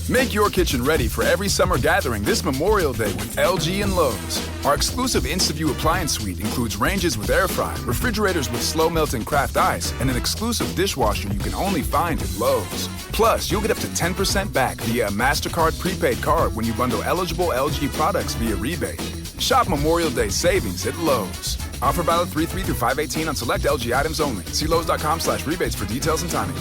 Make your kitchen ready for every summer gathering this Memorial Day with LG and Lowe's. Our exclusive InstaView appliance suite includes ranges with air fry, refrigerators with slow-melting craft ice, and an exclusive dishwasher you can only find at Lowe's. Plus, you'll get up to 10% back via a MasterCard prepaid card when you bundle eligible LG products via rebate. Shop Memorial Day savings at Lowe's. Offer valid 3/3 through 5/18 on select LG items only. See Lowe's.com/rebates for details and timing.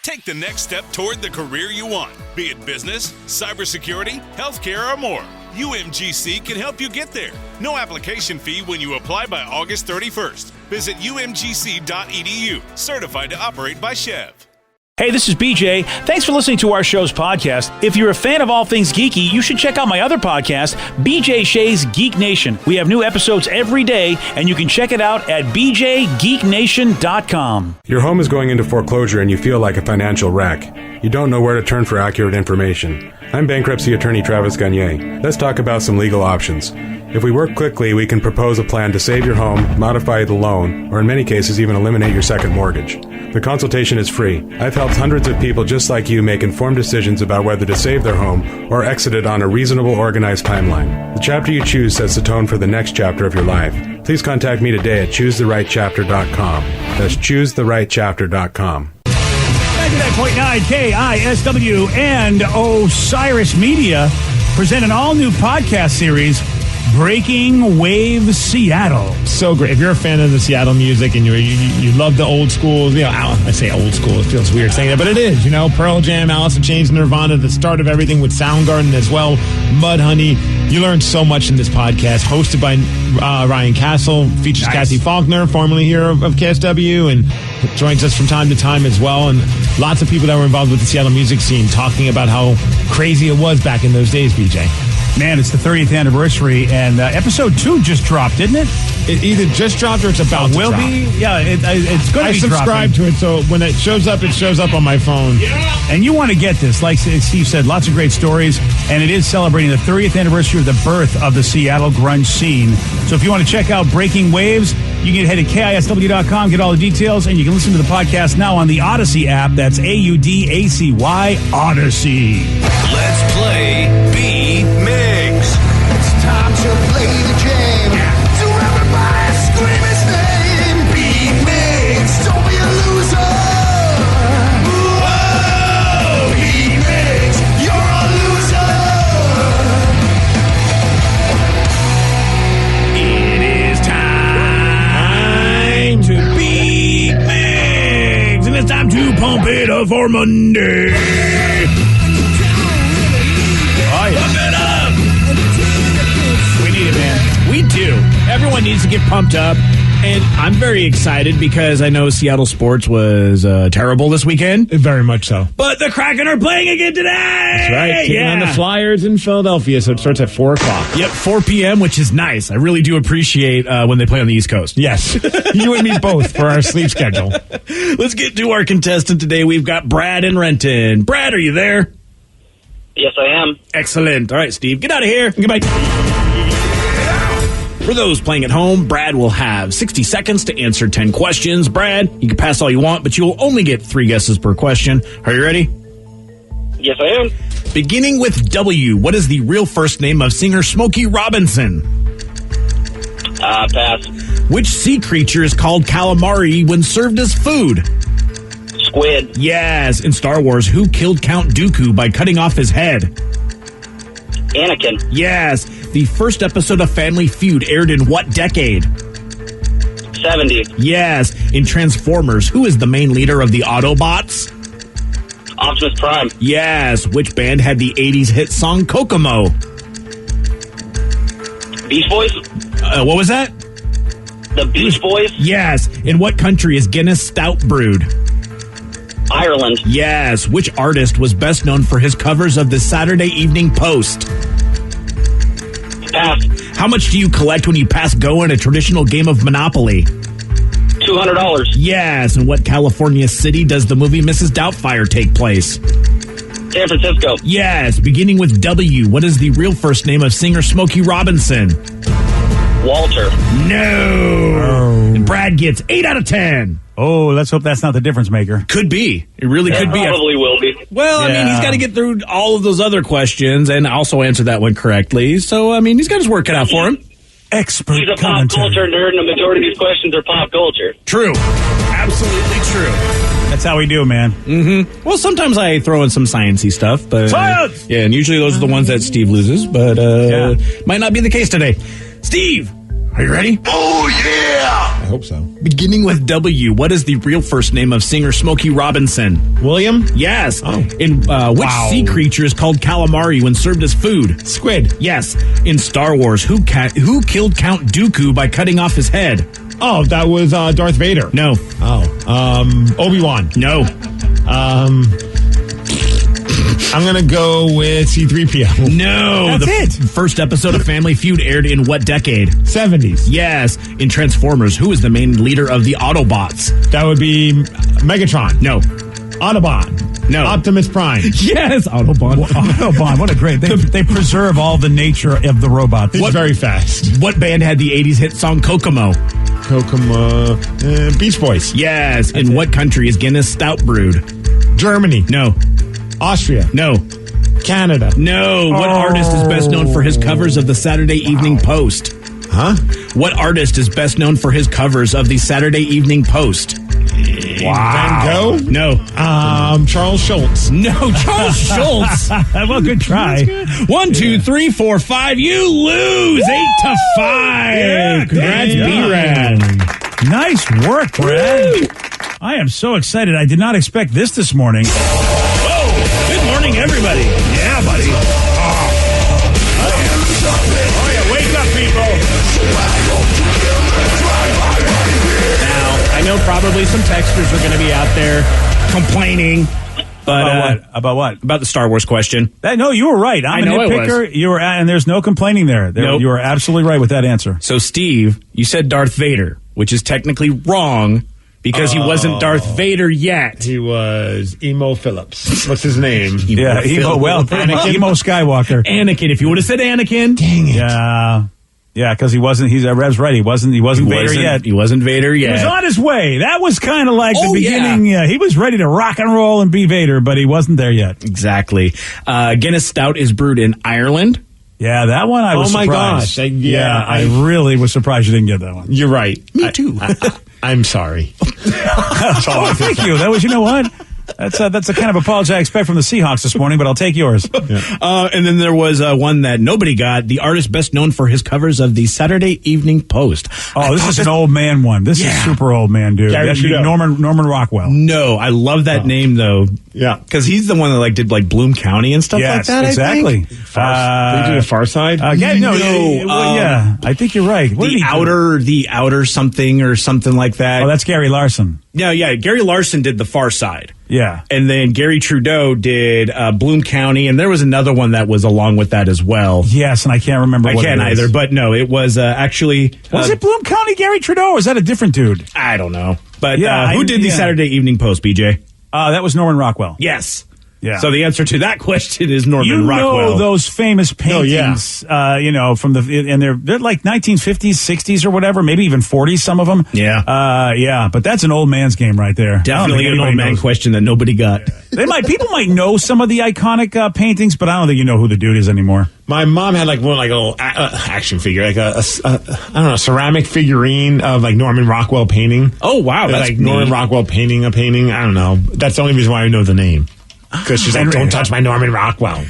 Take the next step toward the career you want, be it business, cybersecurity, healthcare, or more. UMGC can help you get there. No application fee when you apply by August 31st. Visit umgc.edu, certified to operate by Chev. Hey, this is BJ. Thanks for listening to our show's podcast. If you're a fan of all things geeky, you should check out my other podcast, BJ Shea's Geek Nation. We have new episodes every day, and you can check it out at bjgeeknation.com. Your home is going into foreclosure and you feel like a financial wreck. You don't know where to turn for accurate information. I'm bankruptcy attorney Travis Gagne. Let's talk about some legal options. If we work quickly, we can propose a plan to save your home, modify the loan, or in many cases even eliminate your second mortgage. The consultation is free. I've helped hundreds of people just like you make informed decisions about whether to save their home or exit it on a reasonable, organized timeline. The chapter you choose sets the tone for the next chapter of your life. Please contact me today at choosetherightchapter.com. That's choosetherightchapter.com. 99.9 KISW and Osiris Media present an all-new podcast series, Breaking Waves Seattle. So great. If you're a fan of the Seattle music and you love the old school, I say old school, it feels weird saying that, but it is, Pearl Jam, Alice in Chains, Nirvana, the start of everything with Soundgarden as well, Mudhoney. You learn so much in this podcast, hosted by Ryan Castle, features Kathy Faulkner, formerly here of KSW, and joins us from time to time as well, and lots of people that were involved with the Seattle music scene talking about how crazy it was back in those days, BJ. Man, it's the 30th anniversary, and episode 2 just dropped, didn't it? It either just dropped or it's about to drop. Will be? Yeah, it's going to be dropping. I subscribe to it, so when it shows up on my phone. Yeah. And you want to get this. Like Steve said, lots of great stories, and it is celebrating the 30th anniversary of the birth of the Seattle grunge scene. So if you want to check out Breaking Waves, you can head to KISW.com, get all the details, and you can listen to the podcast now on the Odyssey app. That's AUDACY, Odyssey. Let's play B-Migs. It's time to play the game. Do everybody scream his name. B-Migs, don't be a loser. Whoa, B-Migs, you're a loser. It is time to beat Migs, and it's time to pump it up for Monday. Pump it up! We need it, man. We do. Everyone needs to get pumped up. And I'm very excited because I know Seattle sports was terrible this weekend. Very much so. But the Kraken are playing again today! That's right. Taking on the Flyers in Philadelphia, so it starts at 4 o'clock. Yep, 4 p.m., which is nice. I really do appreciate when they play on the East Coast. Yes. You and me both for our sleep schedule. Let's get to our contestant today. We've got Brad in Renton. Brad, are you there? Yes, I am. Excellent. All right, Steve, get out of here. Goodbye. For those playing at home, Brad will have 60 seconds to answer 10 questions. Brad, you can pass all you want, but you'll only get 3 guesses per question. Are you ready? Yes, I am. Beginning with W, what is the real first name of singer Smokey Robinson? Pass. Which sea creature is called calamari when served as food? Squid. Yes. In Star Wars, who killed Count Dooku by cutting off his head? Anakin. Yes. The first episode of Family Feud aired in what decade? 70. Yes. In Transformers, who is the main leader of the Autobots? Optimus Prime. Yes. Which band had the 80s hit song Kokomo? Beach Boys? What was that? The Beach Boys? Yes. In what country is Guinness Stout brewed? Ireland. Yes. Which artist was best known for his covers of the Saturday Evening Post? Pass. How much do you collect when you pass go in a traditional game of Monopoly? $200. Yes. In what California city does the movie Mrs. Doubtfire take place? San Francisco. Yes. Beginning with W, what is the real first name of singer Smokey Robinson? Walter. No. And Brad gets 8 out of 10. Oh, let's hope that's not the difference maker. Could be. It really could be. Probably will be. Well, I mean, he's got to get through all of those other questions and also answer that one correctly. So, I mean, he's got his work cut out for him. Expert He's a pop commentary. culture nerd, and the majority of these questions are pop culture. True. Absolutely true. That's how we do, man. Mm-hmm. Well, sometimes I throw in some sciencey stuff, but Science! yeah, and usually those are the ones that Steve loses, but might not be the case today. Steve, are you ready? Oh, yeah! I hope so. Beginning with W, what is the real first name of singer Smokey Robinson? William? Yes. Oh. In which sea creature is called calamari when served as food? Squid. Yes. In Star Wars, who killed Count Dooku by cutting off his head? Oh, that was Darth Vader. No. Oh. Obi-Wan. No. I'm going to go with C-3PO. No. That's the first episode of Family Feud aired in what decade? 70s. Yes. In Transformers, who is the main leader of the Autobots? That would be Megatron. No. Autobot. No. Optimus Prime. Yes. Autobot. Autobahn, what a great... They preserve all the nature of the robot. It's very fast. What band had the 80s hit song Kokomo? Kokomo. Beach Boys. Yes. In what country is Guinness Stout brewed? Germany. No. Austria. No. Canada. No. What artist is best known for his covers of the Saturday Evening Post? Huh? What artist is best known for his covers of the Saturday Evening Post? Van Gogh? No. Charles Schultz. No, Charles Schultz. Well, good try. 1, 2, 3, 4, 5. You lose 8-5. Yeah, Congrats, good B-Rad. Nice work, Brad. I am so excited. I did not expect this morning. Whoa. Good morning, everybody. Yeah, buddy. Oh, yeah, wake up, people. Now, I know probably some texters are going to be out there complaining. But About what? About the Star Wars question. No, you were right. I'm I know a I nitpicker. You were, and there's no complaining there. Nope. You were absolutely right with that answer. So, Steve, you said Darth Vader, which is technically wrong because he wasn't Darth Vader yet. He was Emo Phillips. What's his name? Yeah, Emo Skywalker. Anakin. If you would have said Anakin. Dang it. Yeah, because he wasn't. Rev's right. He wasn't Vader yet. He wasn't Vader yet. He was on his way. That was kind of like the Oh, beginning. yeah. He was ready to rock and roll and be Vader, but he wasn't there yet. Exactly. Guinness Stout is brewed in Ireland. Yeah, that one I was Oh, my surprised. gosh. I really was surprised you didn't get that one. You're right. Me too. I'm sorry. Oh, thank you. That was, you know what? That's a kind of apology I expect from the Seahawks this morning, but I'll take yours. And then there was one that nobody got. The artist best known for his covers of the Saturday Evening Post. Oh, this is an old man one. This is super old man, dude. Gary That'd be Trudeau. Norman Rockwell. No, I love that name though. Yeah. Because he's the one that did like Bloom County and stuff like Yes, that. exactly. Did he do the Far Side? Yeah, I think you're right. What did he do? The outer something or something like that. Oh, that's Gary Larson. No, yeah, Gary Larson did the Far Side. Yeah. And then Gary Trudeau did Bloom County, and there was another one that was along with that as well. Yes, and I can't remember I what can't it is. either, but no, it was actually... Was it Bloom County Gary Trudeau, or is that a different dude? I don't know. But Yeah, who did the Saturday Evening Post, BJ? That was Norman Rockwell. Yes. Yeah. So the answer to that question is Norman Rockwell. know those famous paintings, from and they're like 1950s, 60s or whatever, maybe even 40s, some of them. Yeah. But that's an old man's game right there. I don't Definitely think an old anybody man knows. question that nobody got. People might know some of the iconic paintings, but I don't think you know who the dude is anymore. My mom had like a little action figure, like I don't know, ceramic figurine of like Norman Rockwell painting. Oh, wow. That's like Norman neat. Rockwell painting a painting. I don't know. That's the only reason why I know the name. Because she's like, don't touch my Norman Rockwell.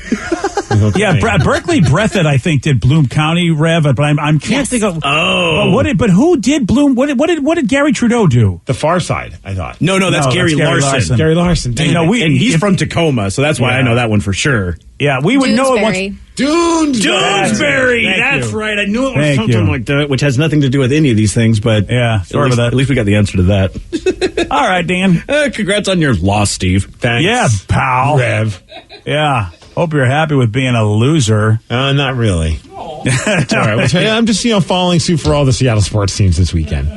Yeah, Berkeley Breathitt, I think, did Bloom County, Rev, but I can't think of. Oh. But who did Bloom? What did Gary Trudeau do? The Far Side, I thought. No, that's Gary Larson. Gary Larson. You know, And he's from Tacoma, so that's why I know that one for sure. Yeah, we would know it once. Doonesbury. Thank That's you. right. I knew it was Thank something you. like that, which has nothing to do with any of these things, but Yeah, sorry about that. at least we got the answer to that. All right, Dan. Congrats on your loss, Steve. Thanks. Yeah, pal. Rev. Yeah. Hope you're happy with being a loser. Not really. It's all right. I'm just following suit for all the Seattle sports teams this weekend.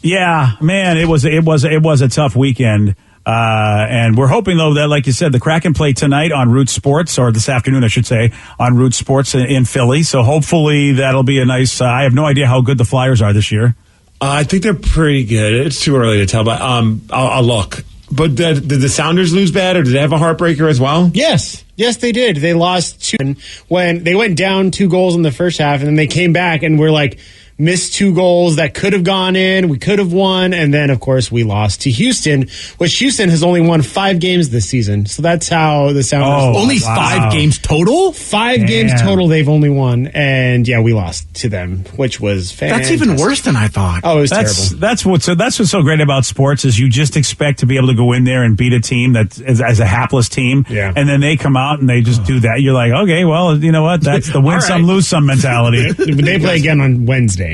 Yeah, man, it was a tough weekend. And we're hoping, though, that, like you said, the Kraken play tonight on Root Sports, or this afternoon, I should say, on Root Sports in Philly. So hopefully that'll be a nice. I have no idea how good the Flyers are this year. I think they're pretty good. It's too early to tell, but I'll look. But did the Sounders lose bad, or did they have a heartbreaker as well? Yes, they did. They lost 2 when they went down 2 goals in the first half, and then they came back and were like, missed 2 goals that could have gone in. We could have won. And then, of course, we lost to Houston, which Houston has only won 5 games this season. So that's how the Sounders only 5 games total? 5 games total they've only won. And, yeah, we lost to them, which was fantastic. That's even worse than I thought. Oh, it was terrible. That's what's so great about sports is you just expect to be able to go in there and beat a team that is as a hapless team. Yeah. And then they come out and they just do that. You're like, okay, well, you know what? That's the win some, lose some mentality. They play again on Wednesday.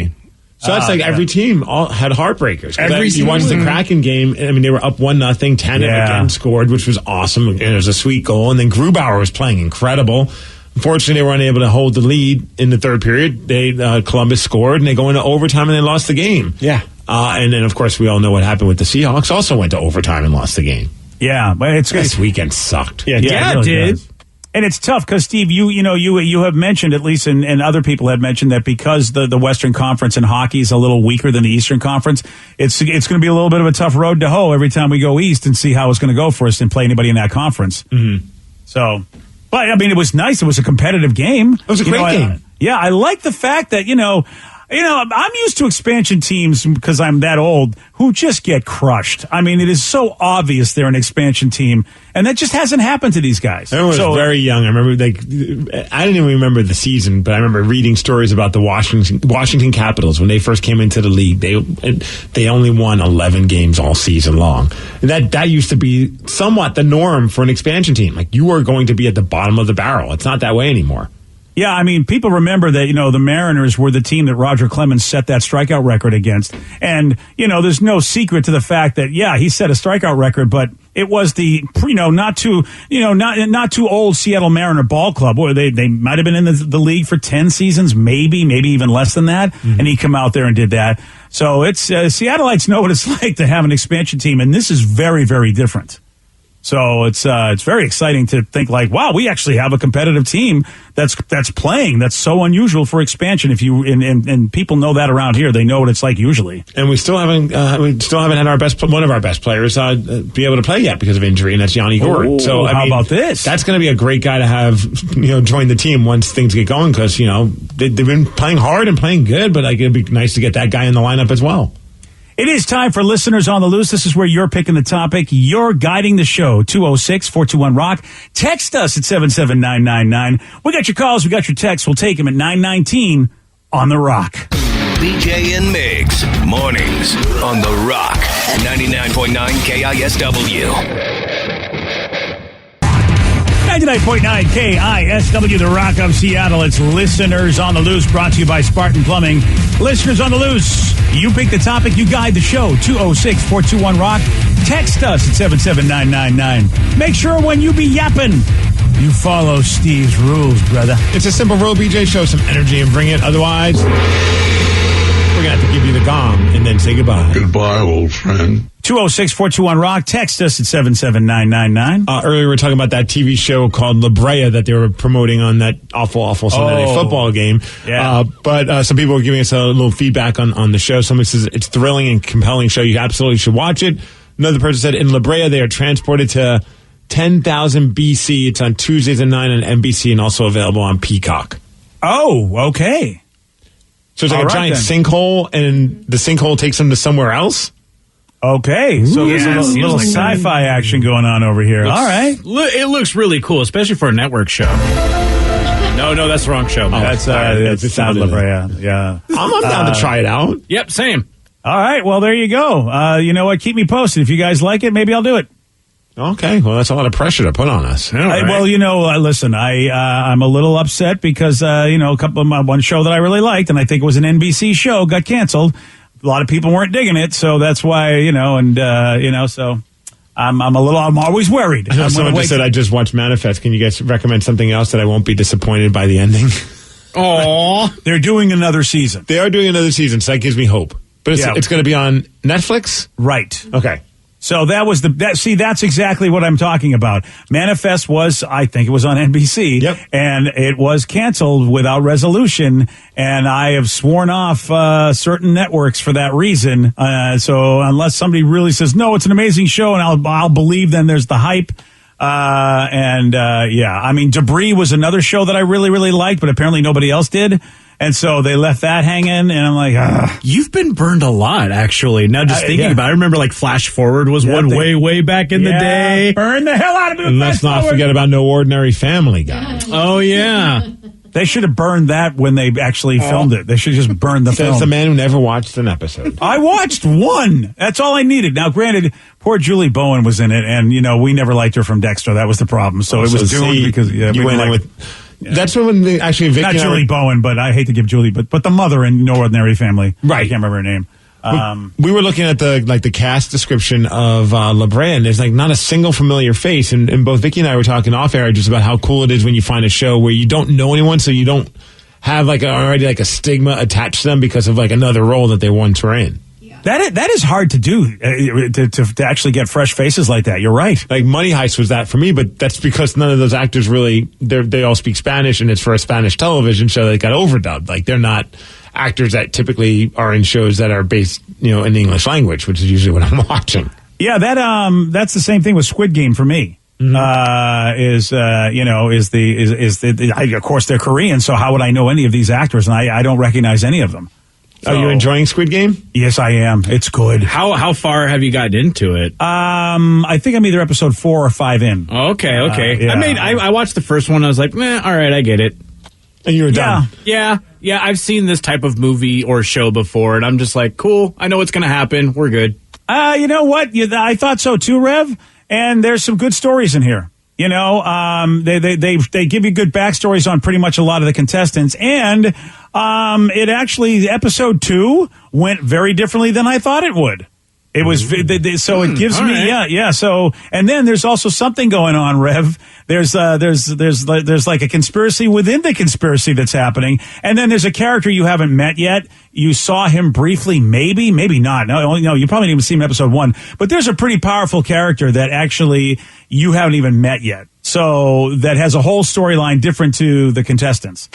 So that's like every team all had heartbreakers. You watched the team. Kraken game. I mean, they were up 1-0. Tanev again scored, which was awesome. And it was a sweet goal. And then Grubauer was playing incredible. Unfortunately, they were unable to hold the lead in the third period. Columbus scored, and they go into overtime, and they lost the game. Yeah. And then, of course, we all know what happened with the Seahawks. Also went to overtime and lost the game. Yeah, but This weekend sucked. Yeah, it really did. does. And it's tough because, Steve, you have mentioned, at least, and other people have mentioned that because the Western Conference in hockey is a little weaker than the Eastern Conference, it's going to be a little bit of a tough road to hoe every time we go east and see how it's going to go for us and play anybody in that conference. Mm-hmm. So, but, I mean, it was nice. It was a competitive game. It was a great game. I like the fact that, I'm used to expansion teams because I'm that old who just get crushed. I mean, it is so obvious they're an expansion team, and that just hasn't happened to these guys. I was very young. I remember, I didn't even remember the season, but I remember reading stories about the Washington Capitals when they first came into the league. They only won 11 games all season long. And that used to be somewhat the norm for an expansion team. Like, you are going to be at the bottom of the barrel. It's not that way anymore. Yeah, I mean, people remember that, the Mariners were the team that Roger Clemens set that strikeout record against. And, there's no secret to the fact that, he set a strikeout record, but it was the, not too old Seattle Mariner ball club where they might have been in the league for 10 seasons, maybe even less than that. Mm-hmm. And he come out there and did that. So it's, Seattleites know what it's like to have an expansion team. And this is very, very different. So it's very exciting to think like, wow, we actually have a competitive team that's playing. That's so unusual for expansion. If you and people know that around here, they know what it's like usually. And we still haven't had one of our best players be able to play yet because of injury, and that's Yanni Gourde. So how about this? That's going to be a great guy to have join the team once things get going because they've been playing hard and playing good, but it'd be nice to get that guy in the lineup as well. It is time for Listeners on the Loose. This is where you're picking the topic. You're guiding the show. 206-421-ROCK. Text us at 77999. We got your calls. We got your texts. We'll take them at 919 on The Rock. BJ and Migs, mornings on The Rock. 99.9 KISW. 99.9 KISW, The Rock of Seattle. It's Listeners on the Loose, brought to you by Spartan Plumbing. Listeners on the Loose, you pick the topic, you guide the show. 206-421-ROCK. Text us at 77999. Make sure when you be yapping, you follow Steve's rules, brother. It's a simple rule, BJ. Show some energy and bring it. Otherwise, we're going to have to give you the gong and then say goodbye. Goodbye, old friend. 206-421-ROCK. Text us at 77999. Earlier we were talking about that TV show called La Brea that they were promoting on that awful Sunday night football game. Yeah. But some people were giving us a little feedback on the show. Somebody says it's thrilling and compelling show. You absolutely should watch it. Another person said in La Brea they are transported to 10,000 BC. It's on Tuesdays at 9 on NBC and also available on Peacock. Oh, okay. So it's like a giant sinkhole, and the sinkhole takes them to somewhere else? Okay, so there's a little like sci-fi action going on over here. All right. It looks really cool, especially for a network show. No, that's the wrong show. That's South La Brea. Yeah. I'm down to try it out. Yep, same. All right, well, there you go. You know what? Keep me posted. If you guys like it, maybe I'll do it. Okay, well, that's a lot of pressure to put on us. Well, listen, I'm a little upset because, one show that I really liked, and I think it was an NBC show, got canceled. A lot of people weren't digging it, so that's why, so I'm always worried. Someone just said, I just watched Manifest. Can you guys recommend something else that I won't be disappointed by the ending? Oh, they're doing another season. They are doing another season, so that gives me hope. But it's going to be on Netflix? Right. Okay. So that was that's exactly what I'm talking about. Manifest was, I think it was on NBC. Yep. And it was canceled without resolution. And I have sworn off certain networks for that reason. So unless somebody really says, no, it's an amazing show, and I'll believe, then there's the hype. I mean, Debris was another show that I really, really liked, but apparently nobody else did. And so they left that hanging, and I'm like, You've been burned a lot, actually. Now, just thinking about it, I remember like Flash Forward was one way back in the day. Burn the hell out of me. And let's not forget about No Ordinary Family Guy. Oh, yeah. They should have burned that when they actually filmed it. They should have just burned the film. Says the man who never watched an episode. I watched one. That's all I needed. Now, granted, poor Julie Bowen was in it, and, we never liked her from Dexter. That was the problem. So it was doomed because you went in with... Yeah. That's when they actually Vicky not Julie Bowen, but I hate to give Julie, but the mother in No Ordinary Family. Right. I can't remember her name. We were looking at the cast description of La Brea, and there's not a single familiar face. And both Vicky and I were talking off air just about how cool it is when you find a show where you don't know anyone, so you don't have already a stigma attached to them because of another role that they once were in. That is hard to do, to actually get fresh faces like that. You're right. Like Money Heist was that for me, but that's because none of those actors really, they all speak Spanish, and it's for a Spanish television show that got overdubbed. They're not actors that typically are in shows that are based, in the English language, which is usually what I'm watching. Yeah, that's the same thing with Squid Game for me. Mm-hmm. Of course they're Korean, so how would I know any of these actors? And I don't recognize any of them. So, are you enjoying Squid Game? Yes, I am. It's good. How far have you gotten into it? I think I'm either episode 4 or 5 in. Okay. Yeah. I watched the first one. I was like, all right, I get it. And you were done. Yeah. I've seen this type of movie or show before, and I'm just like, cool. I know what's going to happen. We're good. You know what? I thought so too, Rev. And there's some good stories in here. They give you good backstories on pretty much a lot of the contestants, and it actually, episode 2 went very differently than I thought it would. It was so it gives me right. So, and then there's also something going on, Rev. There's like a conspiracy within the conspiracy that's happening, and then there's a character you haven't met yet. You saw him briefly, maybe not. No, you probably didn't even see him in episode 1. But there's a pretty powerful character that actually you haven't even met yet. So that has a whole storyline different to the contestants.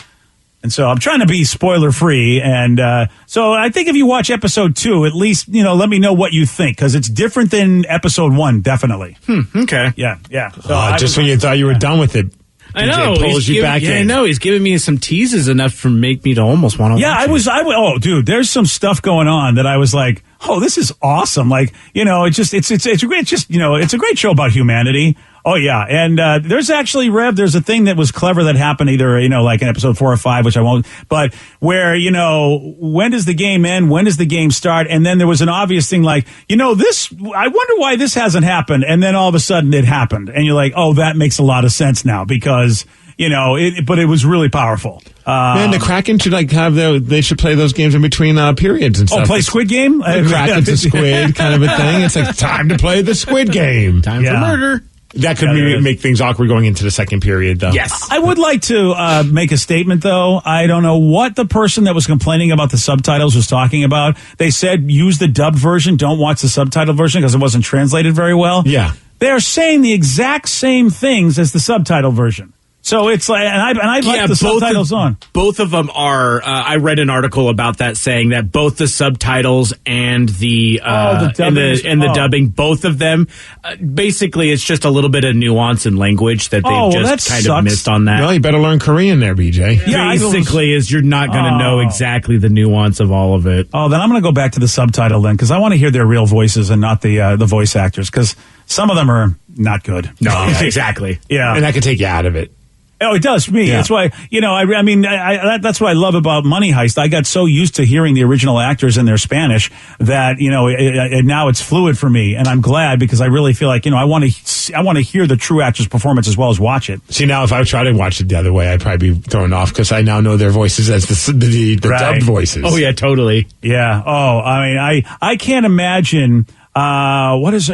And so I'm trying to be spoiler free. And so I think if you watch episode 2, at least, let me know what you think, because it's different than episode 1, definitely. Okay. Yeah. So just when you thought you were done with it, I know. Pulls you back in. I know. He's giving me some teases enough to make me to almost want to watch it. Oh, dude, there's some stuff going on that I was like, oh, this is awesome. Like, it's a great show about humanity. Oh, yeah. And there's actually, Rev, there's a thing that was clever that happened either, like in episode 4 or 5, which I won't, but where, when does the game end? When does the game start? And then there was an obvious thing like, this, I wonder why this hasn't happened. And then all of a sudden it happened. And you're like, oh, that makes a lot of sense now because, but it was really powerful. Man, the Kraken should they should play those games in between periods and stuff. Oh, play Squid Game? The Kraken's a squid kind of a thing. It's like time to play the Squid Game. Time for murder. That could make things awkward going into the second period, though. Yes. I would like to make a statement, though. I don't know what the person that was complaining about the subtitles was talking about. They said use the dubbed version, don't watch the subtitle version because it wasn't translated very well. Yeah. They're saying the exact same things as the subtitle version. So it's like, and I like the subtitles on. Both of them are. I read an article about that saying that both the subtitles and the dubbing, both of them, basically, it's just a little bit of nuance and language that they've just kind of missed on that. Well, you better learn Korean there, BJ. Yeah, basically, is you're not going to know exactly the nuance of all of it. Oh, then I'm going to go back to the subtitle then because I want to hear their real voices and not the voice actors because some of them are not good. No, exactly. Yeah, and that could take you out of it. Oh, it does for me. Yeah. That's why, that's what I love about Money Heist. I got so used to hearing the original actors in their Spanish that, now it's fluid for me. And I'm glad because I really feel like, I want to hear the true actor's performance as well as watch it. See, now if I try to watch it the other way, I'd probably be thrown off because I now know their voices as the dubbed voices. Oh, yeah, totally. Yeah. Oh, I can't imagine, what's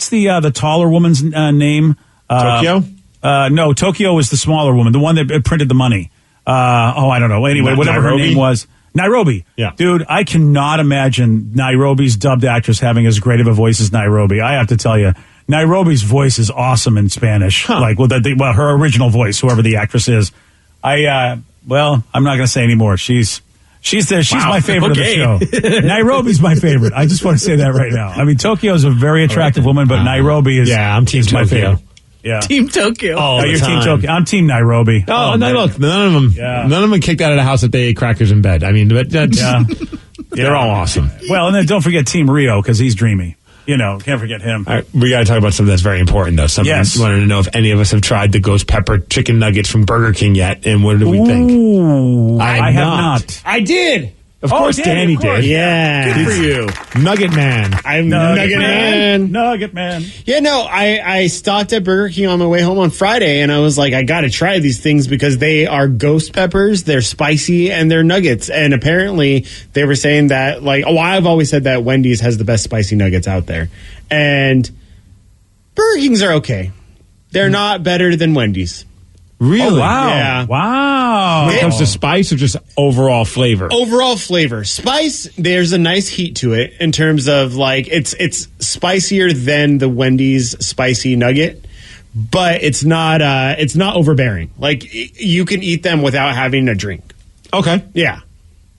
the taller woman's name? Tokyo? No, Tokyo was the smaller woman, the one that printed the money. I don't know. Anyway, whatever her name was. Nairobi. Yeah. Dude, I cannot imagine Nairobi's dubbed actress having as great of a voice as Nairobi. I have to tell you, Nairobi's voice is awesome in Spanish. Like, well, her original voice, whoever the actress is. I'm not going to say anymore. She's my favorite of the show. Nairobi's my favorite. I just want to say that right now. I mean, Tokyo's a very attractive woman, but Nairobi is I'm Team my Tokyo. favorite. Yeah. Team Tokyo. Oh, you're Team Tokyo. I'm Team Nairobi. Oh, no, look, none of them kicked out of the house if they ate crackers in bed. I mean, they're all awesome. Well, and then don't forget Team Rio, because he's dreamy. Can't forget him. All right, we got to talk about something that's very important, though. Someone wanted to know if any of us have tried the ghost pepper chicken nuggets from Burger King yet, and what do we think? Ooh, I have not. I did. Of course, Danny did. Yeah. Good for you. Nugget Man. I'm Nugget Man. Nugget Man. Yeah, no, I stopped at Burger King on my way home on Friday, and I was like, I got to try these things because they are ghost peppers, they're spicy, and they're nuggets. And apparently, they were saying that, I've always said that Wendy's has the best spicy nuggets out there. And Burger King's are okay. They're not better than Wendy's. Really? Oh, wow. Yeah. Wow. When it comes to spice or just overall flavor? Overall flavor. Spice, there's a nice heat to it in terms of it's spicier than the Wendy's spicy nugget, but it's not overbearing. You can eat them without having a drink. Okay. Yeah.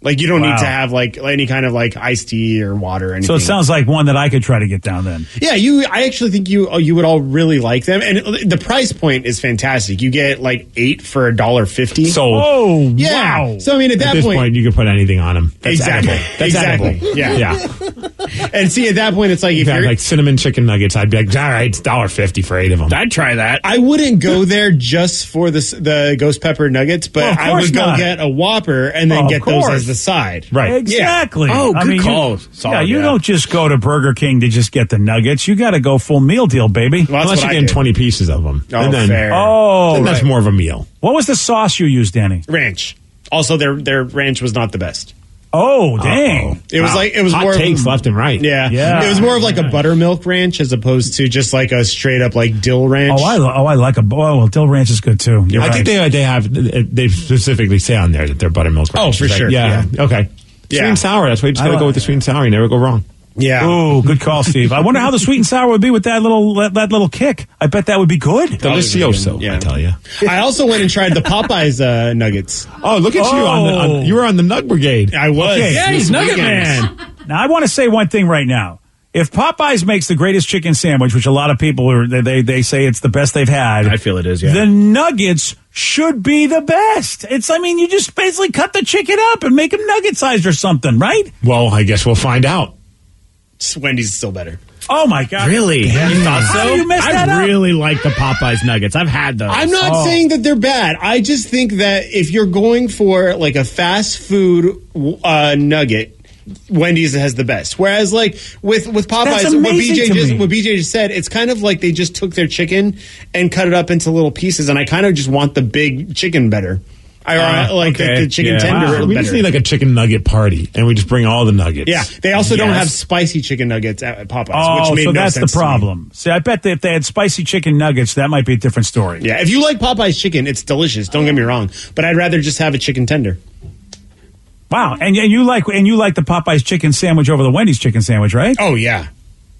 You don't need to have any kind of iced tea or water or anything. So it sounds like one that I could try to get down then. Yeah, I actually think you would all really like them, and the price point is fantastic. You get 8 for $1.50. Sold. Oh, yeah. wow. So I mean, at this point, you can put anything on them. That's exactly. edible. That's exactly. edible. Yeah. And see, at that point, it's if had you're cinnamon chicken nuggets, I'd be like, all right, it's $1.50 for 8 of them. I'd try that. I wouldn't go there just for the ghost pepper nuggets, but Well, of I course would go not. get a Whopper and then get those as the side. Right. Exactly. Yeah. Oh, good call. You don't just go to Burger King to just get the nuggets. You got to go full meal deal, baby. Well, Unless you're getting 20 pieces of them. Oh, and then, fair. Then that's more of a meal. What was the sauce you used, Danny? Ranch. Also, their ranch was not the best. Oh, dang. It was Hot more takes left and right. Yeah. It was more of a buttermilk ranch as opposed to just a straight up dill ranch. I like dill ranch is good too. I think they specifically say on there that they're buttermilk ranch. Oh, for sure. Yeah. Okay. Sweet and sour. That's why you just got to go with the sweet and sour. You never go wrong. Yeah. Oh, good call, Steve. I wonder how the sweet and sour would be with that little kick. I bet that would be good. Delicioso, I tell you. I also went and tried the Popeyes nuggets. Oh, look at you. You were on the Nug Brigade. I was. Okay. Yeah, he's Nugget Man. Now, I want to say one thing right now. If Popeyes makes the greatest chicken sandwich, which a lot of people they say it's the best they've had. I feel it is, yeah. The nuggets should be the best. You just basically cut the chicken up and make them nugget sized or something, right? Well, I guess we'll find out. Wendy's is still better. Oh, my God. Really? Yeah. You thought so? How do you mess that I up? really like the Popeyes nuggets. I've had those. I'm not saying that they're bad. I just think that if you're going for a fast food nugget, Wendy's has the best. Whereas with Popeyes, what BJ just said, it's kind of they just took their chicken and cut it up into little pieces, and I kind of just want the big chicken better. The chicken tender. Wow. We just need a chicken nugget party, and we just bring all the nuggets. Yeah, they also don't have spicy chicken nuggets at Popeyes, which made no that's sense the problem. See, I bet that if they had spicy chicken nuggets, that might be a different story. Yeah, if you like Popeyes chicken, it's delicious. Don't get me wrong, but I'd rather just have a chicken tender. Wow, and you like the Popeyes chicken sandwich over the Wendy's chicken sandwich, right? Oh yeah.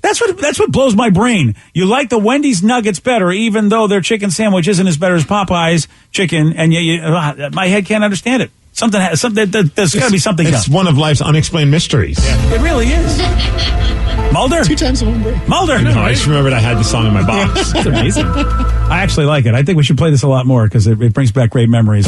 That's what blows my brain. You like the Wendy's nuggets better, even though their chicken sandwich isn't as better as Popeyes chicken, and my head can't understand it. There's got to be something else. It's one of life's unexplained mysteries. Yeah. It really is. Mulder? 2 times in one day. Mulder! No, I just remembered I had the song in my box. That's amazing. I actually like it. I think we should play this a lot more because it brings back great memories.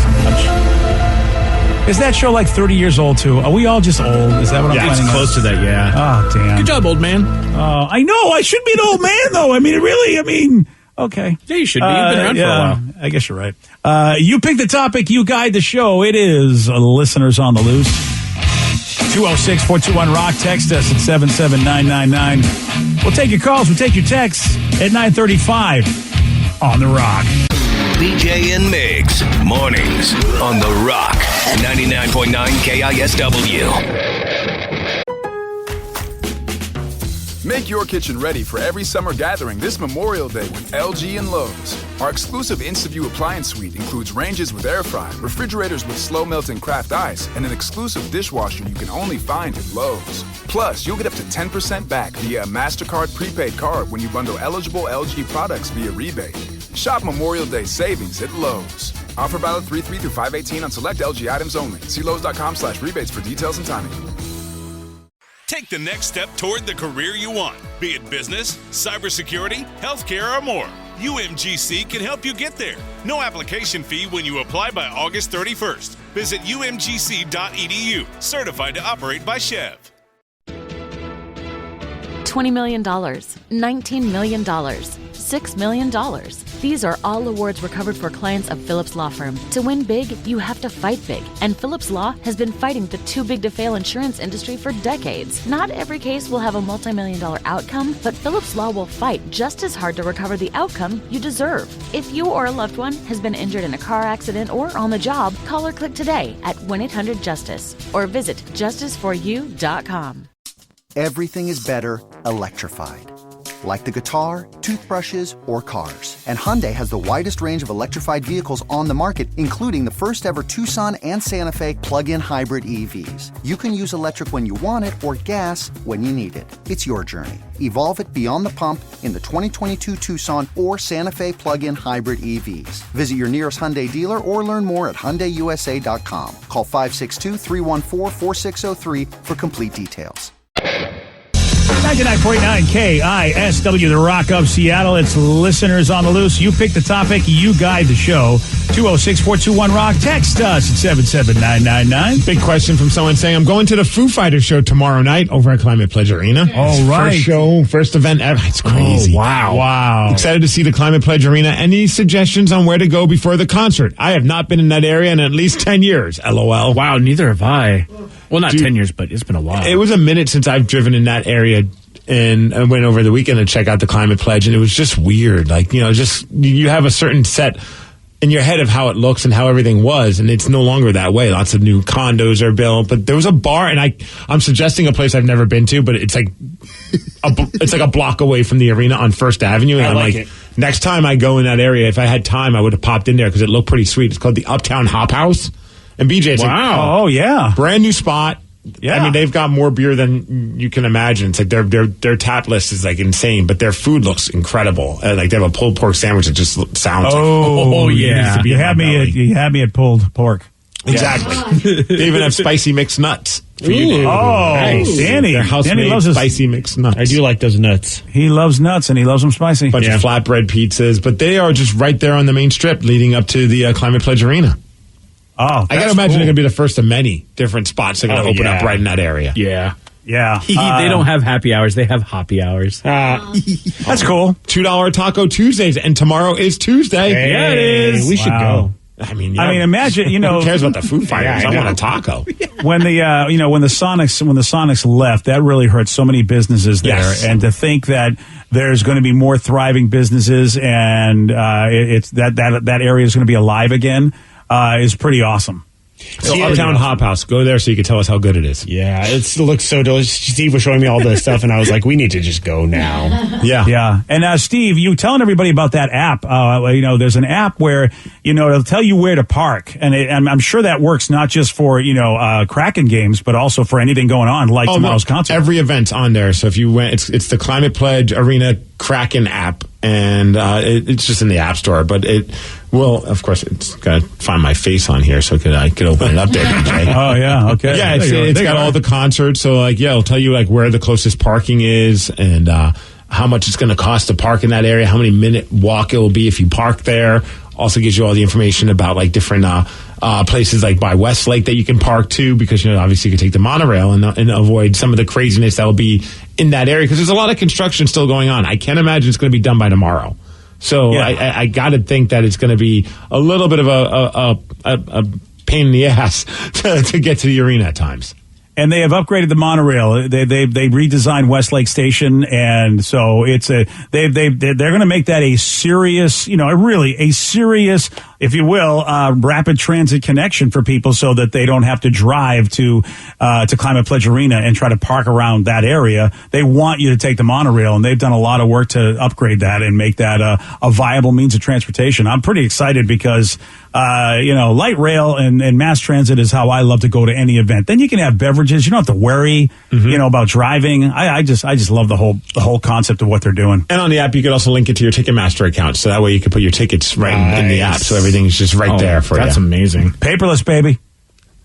Is that show 30 years old, too? Are we all just old? Is that what I'm finding it's close to that, yeah. Oh, damn. Good job, old man. Oh, I know. I should be an old man, though. Okay. Yeah, you should be. You've been around for a while. I guess you're right. You pick the topic. You guide the show. It is Listeners on the Loose. 206-421-ROCK. Text us at 77999. We'll take your calls. We'll take your texts at 9:35 on The Rock. BJ and Migs, mornings on The Rock, 99.9 KISW. Make your kitchen ready for every summer gathering this Memorial Day with LG and Lowe's. Our exclusive InstaView appliance suite includes ranges with air fry, refrigerators with slow melting craft ice, and an exclusive dishwasher you can only find at Lowe's. Plus, you'll get up to 10% back via a MasterCard prepaid card when you bundle eligible LG products via rebate. Shop Memorial Day savings at Lowe's. Offer valid 3/3 through 5/18 on select LG items only. See Lowe's.com/rebates for details and timing. Take the next step toward the career you want, be it business, cybersecurity, healthcare, or more. UMGC can help you get there. No application fee when you apply by August 31st. Visit umgc.edu, certified to operate by Chev. $20 million, $19 million, $6 million. These are all awards recovered for clients of Phillips Law Firm. To win big, you have to fight big. And Phillips Law has been fighting the too big to fail insurance industry for decades. Not every case will have a multi-million-dollar outcome, but Phillips Law will fight just as hard to recover the outcome you deserve. If you or a loved one has been injured in a car accident or on the job, call or click today at 1-800-JUSTICE or visit justiceforyou.com. Everything is better electrified. Like the guitar, toothbrushes, or cars. And Hyundai has the widest range of electrified vehicles on the market, including the first ever Tucson and Santa Fe plug-in hybrid EVs. You can use electric when you want it or gas when you need it. It's your journey. Evolve it beyond the pump in the 2022 Tucson or Santa Fe plug-in hybrid EVs. Visit your nearest Hyundai dealer or learn more at HyundaiUSA.com. Call 562-314-4603 for complete details. 99.9 KISW, the Rock of Seattle. It's listeners on the loose. You pick the topic, you guide the show. 206-421-ROCK. Text us at 77999. Big question from someone saying, I'm going to the Foo Fighters show tomorrow night over at Climate Pledge Arena. Oh, right. First show, first event ever. It's crazy. Oh, wow. Excited to see the Climate Pledge Arena. Any suggestions on where to go before the concert? I have not been in that area in at least 10 years. LOL. Wow, neither have I. Well, not 10 years, but it's been a while. It was a minute since I've driven in that area, and I went over the weekend to check out the Climate Pledge, and it was just weird. Like, just you have a certain set in your head of how it looks and how everything was, and it's no longer that way. Lots of new condos are built, but there was a bar, and I'm suggesting a place I've never been to, but it's like a block away from the arena on First Avenue, and I'm like, next time I go in that area, if I had time, I would have popped in there because it looked pretty sweet. It's called the Uptown Hop House. And BJ, it's oh yeah, brand new spot. Yeah, I mean, they've got more beer than you can imagine. It's like their tap list is like insane, but their food looks incredible. Like they have a pulled pork sandwich that just sounds. Oh yeah, you had me at pulled pork. Exactly. They even have spicy mixed nuts for you. Oh, nice. Danny loves spicy mixed nuts. I do like those nuts. He loves nuts and he loves them spicy. Bunch of flatbread pizzas, but they are just right there on the main strip leading up to the Climate Pledge Arena. Oh, I gotta imagine they're gonna be the first of many different spots that are gonna open up right in that area. Yeah. They don't have happy hours; they have hoppy hours. That's cool. $2 Taco Tuesdays, and tomorrow is Tuesday. Hey, yeah, it is. We should go. I mean, imagine who cares about the Foo Fighters? I want a taco. When the when the Sonics left, that really hurt so many businesses there. Yes. And to think that there's going to be more thriving businesses, and it's that area is going to be alive again, is pretty awesome. So Uptown Hop House, go there so you can tell us how good it is. Yeah, it looks so delicious. Steve was showing me all this stuff, and I was like, we need to just go now. Yeah. And Steve, you telling everybody about that app. There's an app where, it'll tell you where to park. And I'm sure that works not just for, Kraken games, but also for anything going on, like tomorrow's concert. Every event's on there. So if you went, it's the Climate Pledge Arena Kraken app, and it's just in the App Store, but of course, it's got to find my face on here, so I could open it up there, DJ. Oh, yeah, okay. Yeah, it's got all the concerts, so it'll tell you where the closest parking is, and how much it's going to cost to park in that area, how many minute walk it will be if you park there. Also gives you all the information about different places like by Westlake that you can park to, because obviously you can take the monorail and avoid some of the craziness that will be in that area, because there's a lot of construction still going on. I can't imagine it's going to be done by tomorrow. So I got to think that it's going to be a little bit of a pain in the ass to get to the arena at times. And they have upgraded the monorail. They redesigned Westlake Station, and so it's they're going to make that a serious, a serious if you will, rapid transit connection for people so that they don't have to drive to Climate Pledge Arena and try to park around that area. They want you to take the monorail, and they've done a lot of work to upgrade that and make that a viable means of transportation. I'm pretty excited because, light rail and mass transit is how I love to go to any event. Then you can have beverages. You don't have to worry, about driving. I just love the whole concept of what they're doing. And on the app, you could also link it to your Ticketmaster account, so that way you can put your tickets right in the app, so everything's just right there for you. That's amazing. Paperless, baby.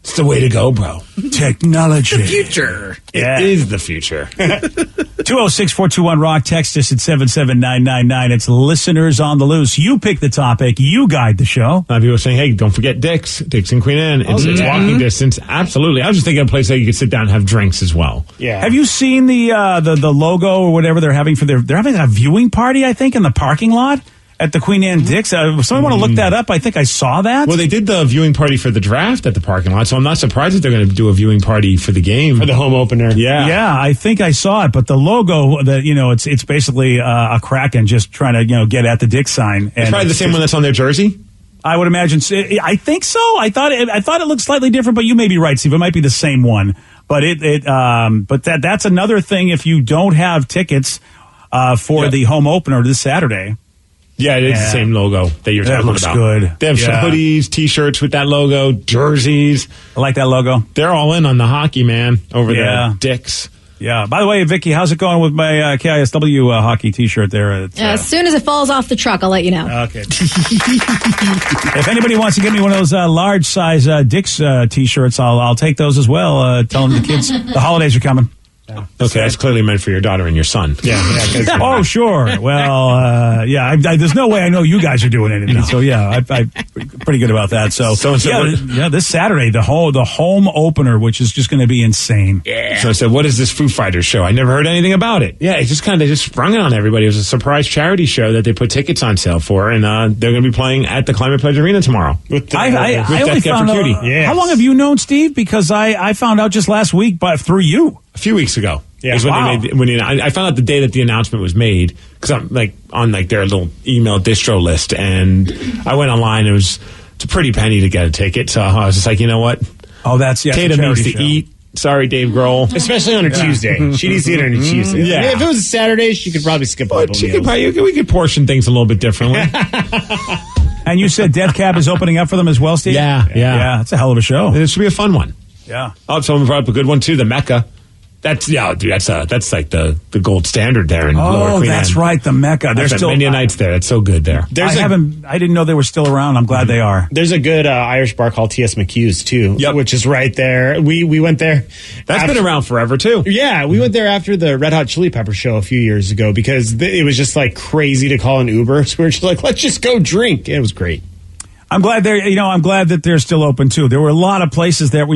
It's the way to go, bro. Technology. The future. Yeah. It is the future. 206-421-ROCK. Text us at 77999. It's Listeners on the Loose. You pick the topic. You guide the show. A lot of people are saying, hey, don't forget Dick's and Queen Anne. It's walking distance. Absolutely. I was just thinking of a place that you could sit down and have drinks as well. Yeah. Have you seen the logo or whatever they're having for they're having a viewing party, I think, in the parking lot at the Queen Anne Dick's? Someone want to look that up? I think I saw that. Well, they did the viewing party for the draft at the parking lot, so I'm not surprised that they're going to do a viewing party for the game. For the home opener. Yeah, I think I saw it, but the logo, it's basically a Kraken just trying to, get at the Dick's sign. It's probably the same one that's on their jersey? I would imagine. I think so. I thought it looked slightly different, but you may be right, Steve. It might be the same one. But that's another thing if you don't have tickets for the home opener this Saturday. Yeah, it is the same logo that you're talking about. That looks good. They have some hoodies, T-shirts with that logo, jerseys. I like that logo. They're all in on the hockey, man, over there. Dick's. Yeah. By the way, Vicky, how's it going with my KISW hockey T-shirt there? As soon as it falls off the truck, I'll let you know. Okay. If anybody wants to get me one of those large size Dick's T-shirts, I'll take those as well. Tell them the kids the holidays are coming. Okay, that's clearly meant for your daughter and your son. Yeah. Oh, sure. Well, there's no way I know you guys are doing anything. No. So, I'm pretty good about that. So this Saturday, the home opener, which is just going to be insane. Yeah. So I said, what is this Foo Fighters show? I never heard anything about it. Yeah, they just sprung it on everybody. It was a surprise charity show that they put tickets on sale for, and they're going to be playing at the Climate Pledge Arena tomorrow. I only found out. Yes. How long have you known, Steve? Because I found out just last week, but through you. A few weeks ago. Yeah. Is when I found out the day that the announcement was made, because I'm on their little email distro list, and I went online. It's a pretty penny to get a ticket, so I was just like, you know what? Oh, that's Tatum needs to eat. Sorry, Dave Grohl. Especially on a Tuesday. She needs to eat on a Tuesday. Yeah. I mean, if it was a Saturday, she could probably skip a couple meals. We could portion things a little bit differently. And you said Death Cab is opening up for them as well, Steve? Yeah. It's a hell of a show. It should be a fun one. Yeah. Oh, someone brought up a good one too. The Mecca. That's like the gold standard there in Lower Queen Anne. That's right, the Mecca. There's still many nights there. It's so good there. I didn't know they were still around. I'm glad they are. There's a good Irish bar called T.S. McHugh's too, which is right there. We went there. That's been around forever too. Yeah, we went there after the Red Hot Chili Pepper show a few years ago because it was just crazy to call an Uber. So we were just let's just go drink. It was great. I'm glad that they're still open too. There were a lot of places that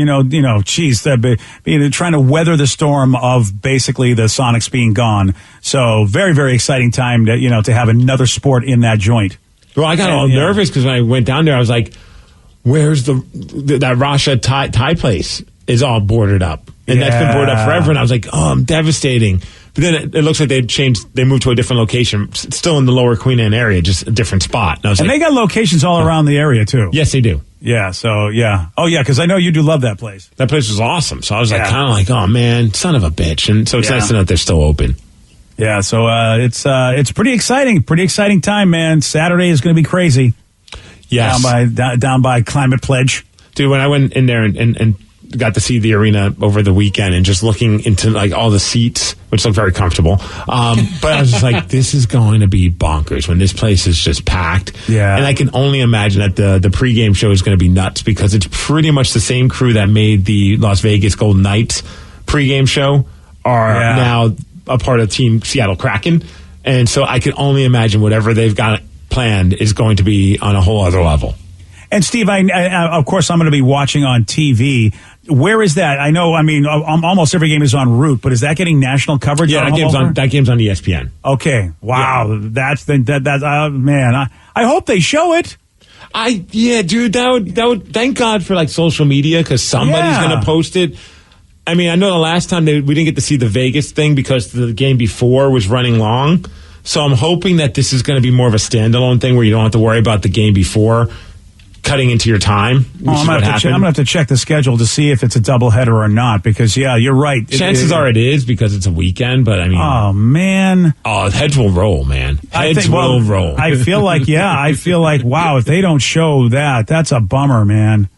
trying to weather the storm of basically the Sonics being gone. So very, very exciting time to have another sport in that joint. Well, I got all nervous because when I went down there, I was like, "Where's that Rasha Thai place? Is all boarded up, and that's been boarded up forever." And I was like, "Oh, I'm devastating." But then it looks like they moved to a different location, still in the Lower Queen Anne area, just a different spot. And they got locations all around the area, too. Yes, they do. Yeah, so, yeah. Oh, yeah, because I know you do love that place. That place was awesome. So I was oh, man, son of a bitch. And so it's nice to know that they're still open. Yeah, so it's pretty exciting. Pretty exciting time, man. Saturday is going to be crazy. Yes. Down by Climate Pledge. Dude, when I went in there and got to see the arena over the weekend and just looking into all the seats, which look very comfortable. But I was just like, this is going to be bonkers when this place is just packed. Yeah. And I can only imagine that the pregame show is going to be nuts because it's pretty much the same crew that made the Las Vegas Golden Knights pregame show are now a part of Team Seattle Kraken. And so I can only imagine whatever they've got planned is going to be on a whole other level. And Steve, I of course, I'm going to be watching on TV. Where is that? I know. I mean, almost every game is en route, but is that getting national coverage? Yeah, that game's on ESPN. Okay, wow, yeah. That's man. I hope they show it. Dude, that would thank God for social media because somebody's going to post it. I mean, I know the last time we didn't get to see the Vegas thing because the game before was running long. So I'm hoping that this is going to be more of a standalone thing where you don't have to worry about the game before. cutting into your time. I'm going to have to check the schedule to see if it's a doubleheader or not, because, yeah, you're right. Chances are it is because it's a weekend, but I mean... Oh, man. Oh, heads will roll, man. Heads will roll. I feel like, wow, if they don't show that, that's a bummer, man.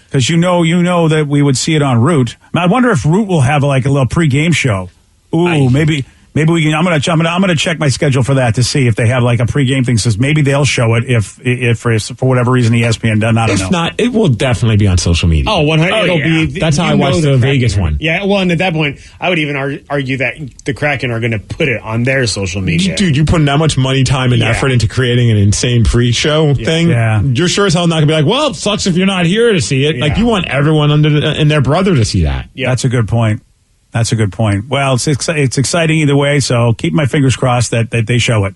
Because you know that we would see it on Root. I wonder if Root will have like a little pregame show. Ooh, maybe we can. I'm gonna check my schedule for that to see if they have like a pregame thing. Says maybe they'll show it if for whatever reason ESPN doesn't. I don't know. If not, it will definitely be on social media. Oh, 100. It'll be. That's how I watched the Vegas one. Yeah, well, and at that point, I would even argue that the Kraken are going to put it on their social media. Dude, you putting that much money, time, and effort into creating an insane pre-show thing. Yeah. You're sure as hell not going to be like, well, it sucks if you're not here to see it. Yeah. Like you want everyone and their brother to see that. Yeah, that's a good point. That's a good point. Well, it's exciting either way, so keep my fingers crossed that they show it.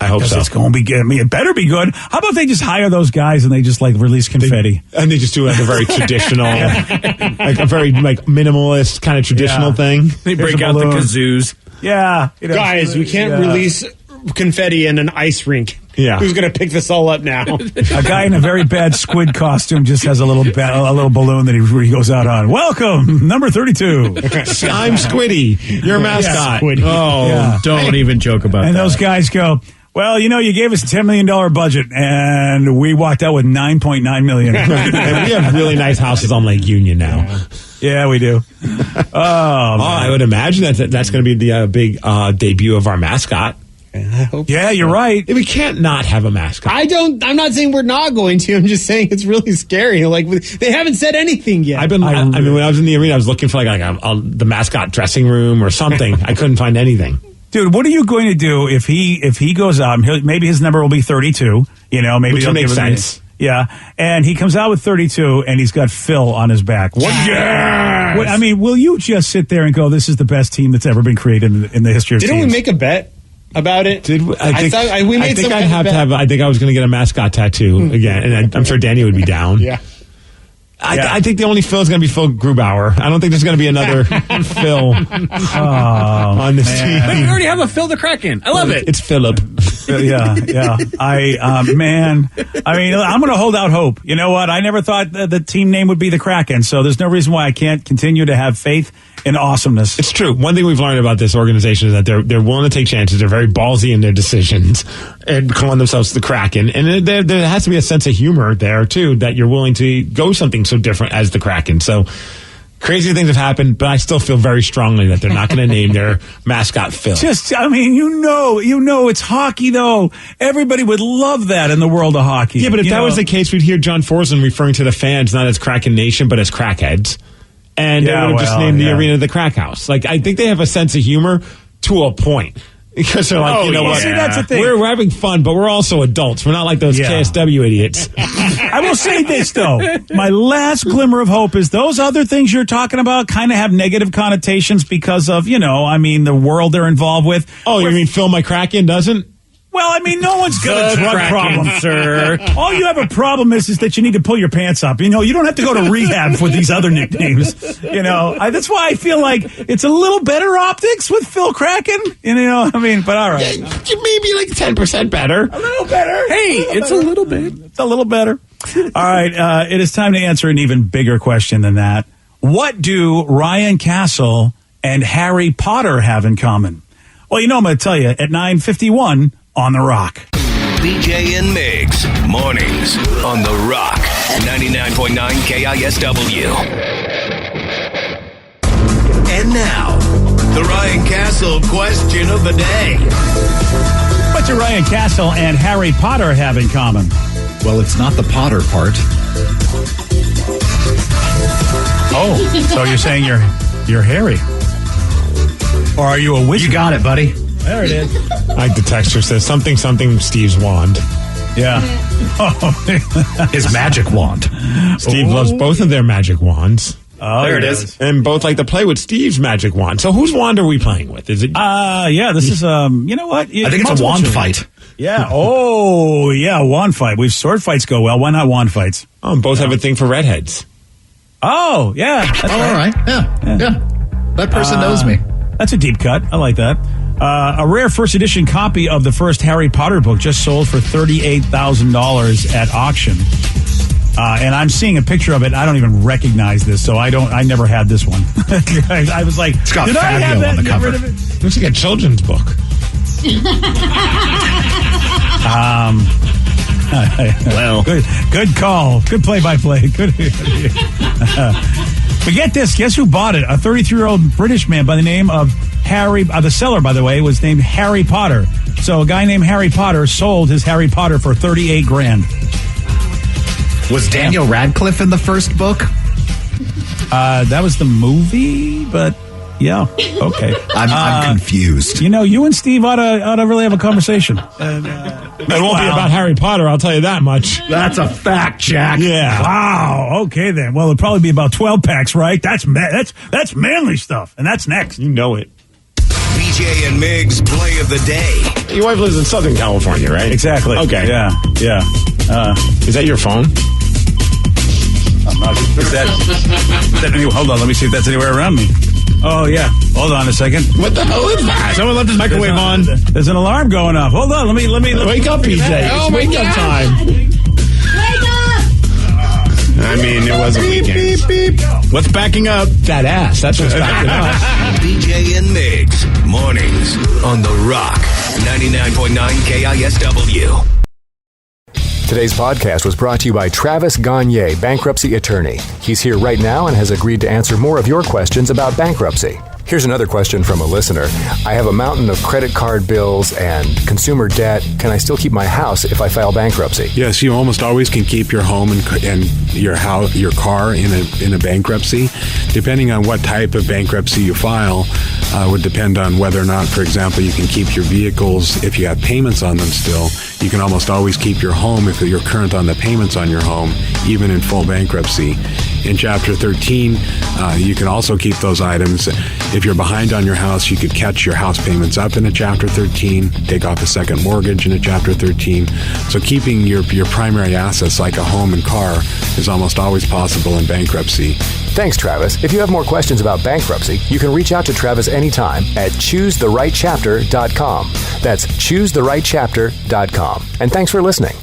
I hope so. It's going to be good. I mean, it better be good. How about they just hire those guys and they just like release confetti? And they just do like a very traditional, like a very like minimalist kind of traditional thing. They break out the kazoos. Yeah. Guys, we can't release confetti in an ice rink. Yeah. Who's going to pick this all up now? A guy in a very bad squid costume just has a little balloon that he goes out on. Welcome, number 32. I'm Squiddy, your mascot. Yeah, don't even joke about that. And those guys go, well, you gave us a $10 million budget, and we walked out with $9.9 million. And we have really nice houses on Lake Union now. Yeah, we do. I would imagine that's going to be the big debut of our mascot. I hope you're right. We can't not have a mascot. I'm not saying we're not going to. I'm just saying it's really scary. Like they haven't said anything yet. I mean, when I was in the arena, I was looking for like the mascot dressing room or something. I couldn't find anything. Dude, what are you going to do if he goes out? Maybe his number will be 32. Maybe which makes sense. Yeah, and he comes out with 32, and he's got Phil on his back. What? Yes! I mean, will you just sit there and go, "This is the best team that's ever been created in the history of teams"? Didn't we make a bet about it? I think I was going to get a mascot tattoo again, and I'm sure Danny would be down. Yeah. I think the only Phil is going to be Phil Grubauer. I don't think there's going to be another Phil on this team. But you already have a Phil the Kraken. I love it. It's Philip. Yeah. I'm going to hold out hope. You know what? I never thought the team name would be the Kraken, so there's no reason why I can't continue to have faith in awesomeness. It's true. One thing we've learned about this organization is that they're willing to take chances. They're very ballsy in their decisions and calling themselves the Kraken. And there has to be a sense of humor there, too, that you're willing to go something so different as the Kraken. So crazy things have happened, but I still feel very strongly that they're not going to name their mascot Phil. It's hockey, though. Everybody would love that in the world of hockey. Yeah, but if that was the case, we'd hear John Forslund referring to the fans not as Kraken Nation, but as Crackheads. And they would have just named the arena the Crack House. Like, I think they have a sense of humor to a point. Because they're like, what? See, that's the thing. We're having fun, but we're also adults. We're not like those KSW idiots. I will say this, though. My last glimmer of hope is those other things you're talking about kind of have negative connotations because of, the world they're involved with. Oh, you mean Phil McCracken doesn't? Well, no one's got a drug problem, sir. All you have a problem is that you need to pull your pants up. You don't have to go to rehab for these other nicknames. That's why I feel like it's a little better optics with Phil Kraken. But all right. Maybe like 10% better. A little better. Hey, it's a little bit. It's a little better. All right. It is time to answer an even bigger question than that. What do Ryan Castle and Harry Potter have in common? Well, I'm going to tell you at 9:51 on The Rock. BJ and Migs, mornings on The Rock, 99.9 KISW. And now, the Ryan Castle question of the day. What do Ryan Castle and Harry Potter have in common? Well, it's not the Potter part. Oh, so you're saying you're Harry? Or are you a wizard? You got it, buddy. There it is. Like the texture says, something Steve's wand. Yeah. His magic wand. Steve loves both of their magic wands. Oh, there it is. And both like to play with Steve's magic wand. So whose wand are we playing with? Is it? This is, you know what? I think it's a wand fight. Yeah. Oh, yeah, wand fight. Sword fights go well. Why not wand fights? Oh, and both have a thing for redheads. Oh, yeah. That's all right. Yeah. That person knows me. That's a deep cut. I like that. A rare first edition copy of the first Harry Potter book just sold for $38,000 at auction. And I'm seeing a picture of it. I don't even recognize this, so I never had this one. I was like, it's got did I have that? on the Get cover. rid of it? Looks like a children's book. Well, good call. Good play-by-play. Good. But get this. Guess who bought it? A 33-year-old British man by the name of Harry. The seller, by the way, was named Harry Potter. So a guy named Harry Potter sold his Harry Potter for $38,000. Was Daniel Radcliffe in the first book? That was the movie, but yeah, okay. I'm confused. You know, you and Steve ought to really have a conversation. It won't be about Harry Potter, I'll tell you that much. That's a fact, Jack. Yeah. Wow. Okay, then. Well, it'll probably be about 12 packs, right? That's manly stuff, and that's next. You know it. BJ and Migs play of the day. Your wife lives in Southern California, right? Exactly. Okay. Yeah. Is that your phone? Is that hold on, let me see if that's anywhere around me. Oh, yeah. Hold on a second. What the hell is that? Someone left his microwave on. There's an alarm going off. Hold on, let me wake up, PJ. Oh, it's wake up time. Wake up! I mean, it wasn't weekend. Beep. What's backing up? That ass. That's what's backing up. BJ and Migs, mornings on The Rock, 99.9 KISW. Today's podcast was brought to you by Travis Gagne, bankruptcy attorney. He's here right now and has agreed to answer more of your questions about bankruptcy. Here's another question from a listener. I have a mountain of credit card bills and consumer debt. Can I still keep my house if I file bankruptcy? Yes, you almost always can keep your home and your house, your car in a bankruptcy. Depending on what type of bankruptcy you file, would depend on whether or not, for example, you can keep your vehicles if you have payments on them still. You can almost always keep your home if you're current on the payments on your home, even in full bankruptcy. In Chapter 13, you can also keep those items. If you're behind on your house, you could catch your house payments up in a Chapter 13, take off a second mortgage in a Chapter 13. So keeping your primary assets like a home and car is almost always possible in bankruptcy. Thanks, Travis. If you have more questions about bankruptcy, you can reach out to Travis anytime at ChooseTheRightChapter.com. That's ChooseTheRightChapter.com. And thanks for listening.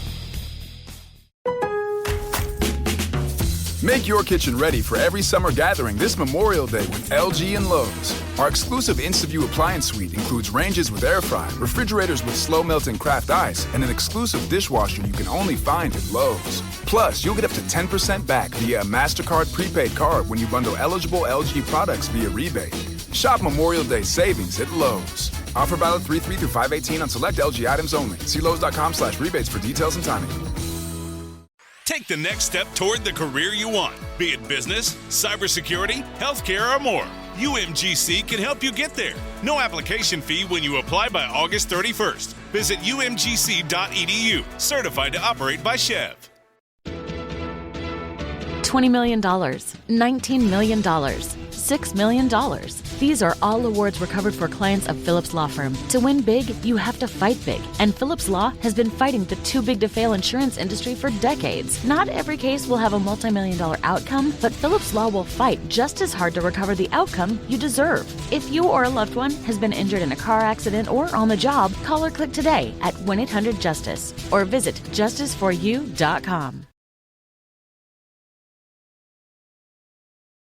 Make your kitchen ready for every summer gathering this Memorial Day with LG and Lowe's. Our exclusive InstaView appliance suite includes ranges with air fry, refrigerators with slow melting craft ice, and an exclusive dishwasher you can only find at Lowe's. Plus, you'll get up to 10% back via a MasterCard prepaid card when you bundle eligible LG products via rebate. Shop Memorial Day savings at Lowe's. Offer valid 3/3 through 5/18 on select LG items only. See Lowe's.com/rebates for details and timing. Take the next step toward the career you want, be it business, cybersecurity, healthcare, or more. UMGC can help you get there. No application fee when you apply by August 31st. Visit umgc.edu, certified to operate by Chev. $20 million, $19 million, $6 million. These are all awards recovered for clients of Phillips Law Firm. To win big, you have to fight big. And Phillips Law has been fighting the too big to fail insurance industry for decades. Not every case will have a multi-million-dollar outcome, but Phillips Law will fight just as hard to recover the outcome you deserve. If you or a loved one has been injured in a car accident or on the job, call or click today at 1-800-JUSTICE or visit justiceforyou.com.